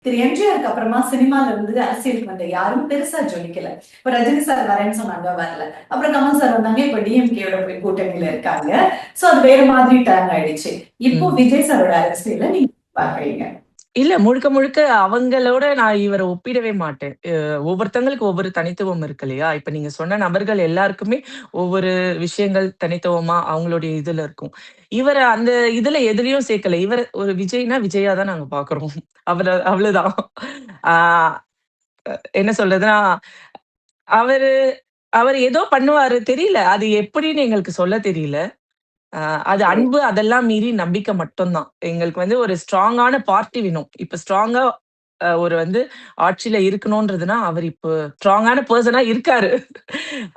திரு எம்ஜிஆருக்கு அப்புறமா சினிமால இருந்து அரசியலுக்கு வந்த யாரும் பெருசா ஜொலிக்கல. இப்ப ரஜினி சார் வரேன்னு சொன்னாங்க, வரல. அப்புறம் கமல் சார் வந்தாங்க, இப்ப டிஎம்கேயோட போய் கூட்டணியில இருக்காங்க. சோ அது வேற மாதிரி டர்ன் ஆயிடுச்சு. இப்போ ம். விஜய் சாரோட அரசியல நீங்க பாக்குறீங்க? இல்ல முழுக்க முழுக்க அவங்களோட நான் இவர ஒப்பிடவே மாட்டேன். ஒவ்வொருத்தங்களுக்கு ஒவ்வொரு தனித்துவம் இருக்கு இல்லையா? இப்ப நீங்க சொன்ன நபர்கள் எல்லாருக்குமே ஒவ்வொரு விஷயங்கள் தனித்துவமா அவங்களுடைய இதுல இருக்கும். இவர அந்த இதுல எதுலயும் சேர்க்கல. இவர ஒரு விஜய்னா விஜயா தான் நாங்க பார்க்குறோம். அவர அவ்வளவுதான். ஆ என்ன சொல்றதுன்னா, அவரு அவரு ஏதோ பண்ணுவாரு தெரியல. அது எப்படின்னு எங்களுக்கு சொல்ல தெரியல. அ அது அன்பு அதெல்லாம் மீறி நம்பிக்கை மட்டும் தான். எங்களுக்கு வந்து ஒரு ஸ்ட்ராங்கான பார்ட்டி வேணும். இப்ப ஸ்ட்ராங்கா ஒரு வந்து ஆட்சியில இருக்கணும்ன்றதுனா, அவர் இப்போ ஸ்ட்ராங்கான பெர்சனா இருக்காரு.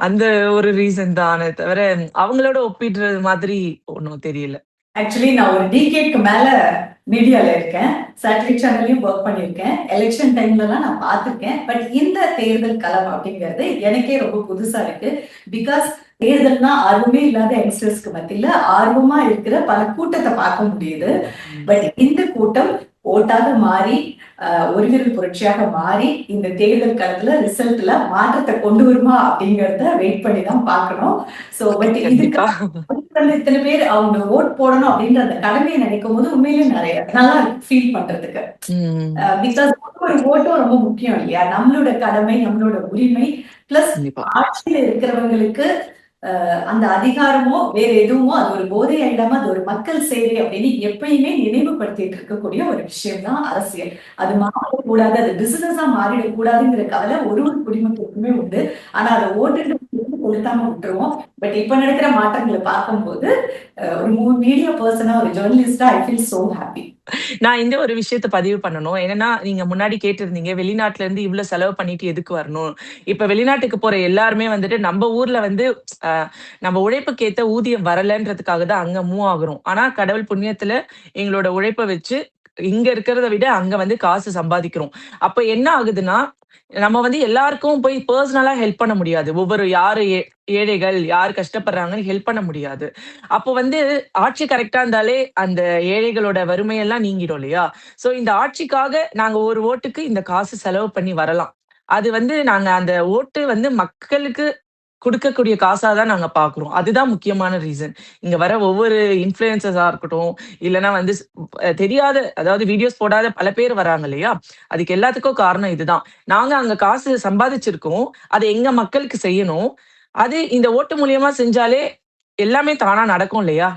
அந்த ஒரு ரீசன் தானே தவிர, அவங்களோட ஒப்பிடுறது மாதிரி ஒண்ணும் தெரியல. ஆக்சுவலி நான் ஒரு டிகேட்க்கு மேல மீடியால இருக்கேன். சேட்டலைட் சேனல்லயும் ஒர்க் பண்ணியிருக்கேன். எலெக்ஷன் டைம்லலாம் நான் பார்த்துருக்கேன். பட் இந்த தேர்தல் களம் அப்படிங்கிறது எனக்கே ரொம்ப புதுசா இருக்கு. பிகாஸ் தேர்தல்னா ஆர்வமே இல்லாத யங்ஸ்டர்ஸ்க்கு மத்தியில ஆர்வமா இருக்கிற பல கூட்டத்தை பார்க்க முடியுது. ம். பட் இந்த கூட்டம் ஓட்டாக மாறி ஒரு விரல் புரட்சியாக மாறி இந்த தேர்தல் களத்துல ரிசல்ட்ல மாற்றத்தை கொண்டு வருமா அப்படிங்கறத வெயிட் பண்ணி தான் பார்க்கணும். சோ பட் இதுக்கு கண்டிப்பா. இத்தனை பேர் அவங்க ஓட் போடணும் அப்படின்ற அந்த கடமையை நினைக்கும் போது உண்மையிலேயே நிறைய நல்லா ஃபீல் பண்றதுக்கு. ம். பிகாஸ் ஒரு ஓட்டும் ரொம்ப முக்கியம் இல்லையா? நம்மளோட கடமை, நம்மளோட உரிமை, பிளஸ் கண்டிப்பா. ஆட்சியில இருக்கிறவங்களுக்கு அந்த அதிகாரமோ வேற எதுவுமோ அது ஒரு போதை ஆயிடாம அது ஒரு மக்கள் சேவை அப்படின்னு எப்பயுமே நினைவுபடுத்திட்டு இருக்கக்கூடிய ஒரு விஷயம் தான் அரசியல். அது மாறிடக்கூடாது, அது பிசினஸா மாறிடக்கூடாதுங்கிற கவலை ஒரு ஒரு குடிமக்களுக்குமே உண்டு. ஆனா அதை ஓட்டு கொடுத்தாம விட்டுருவோம். பட் இப்ப நடக்கிற மாற்றங்களை பார்க்கும்போது ஒரு மீடியா பர்சனா, ஒரு ஜேர்னலிஸ்டா ஐ ஃபீல் சோ ஹாப்பி. நான் இந்த ஒரு விஷயத்த பதிவு பண்ணணும். என்னன்னா, நீங்க முன்னாடி கேட்டிருந்தீங்க, வெளிநாட்டுல இருந்து இவ்ளோ செலவு பண்ணிட்டு எதுக்கு வரணும்? இப்ப வெளிநாட்டுக்கு போற எல்லாருமே வந்துட்டு நம்ப ஊர்ல வந்து அ நம்ம உழைப்புக்கு ஏத்த ஊதியம் வரலன்றதுக்காக தான் அங்க மூவ் ஆகுறோம். ஆனா கடவுள் புண்ணியத்துல எங்களோட உழைப்ப வச்சு இங்க இருக்கிறத விட அங்க வந்து காசு சம்பாதிக்கிறோம். அப்ப என்ன ஆகுதுன்னா, நம்ம வந்து எல்லாருக்கும் போய் பெர்சனலா ஹெல்ப் பண்ண முடியாது. ஒவ்வொரு யாரு ஏழைகள், யார் கஷ்டப்படுறாங்கன்னு ஹெல்ப் பண்ண முடியாது. அப்போ வந்து ஆட்சி கரெக்ட்டா இருந்தாலே, அந்த ஏழைகளோட வறுமையெல்லாம் நீங்கிடும் இல்லையா? ஸோ இந்த ஆட்சிக்காக நாங்க ஒரு ஓட்டுக்கு இந்த காசு செலவு பண்ணி வரலாம். அது வந்து நாங்க அந்த ஓட்டு வந்து மக்களுக்கு குடுக்கக்கூடிய காசா தான் நாங்க பார்க்குறோம். அதுதான் முக்கியமான ரீசன். இங்க வர ஒவ்வொரு இன்ஃப்ளூயன்சர்ஸா இருக்கட்டும், இல்லன்னா வந்து தெரியாத அதாவது வீடியோஸ் போடாத பல பேர் வராங்க இல்லையா? அதுக்கு எல்லாத்துக்கும் காரணம் இதுதான். நாங்க அங்க காசு சம்பாதிச்சிருக்கோம். அத எங்க மக்களுக்கு செய்யணும். அது இந்த ஓட்டு மூலியமா செஞ்சாலே எல்லாமே தானா நடக்கும் இல்லையா?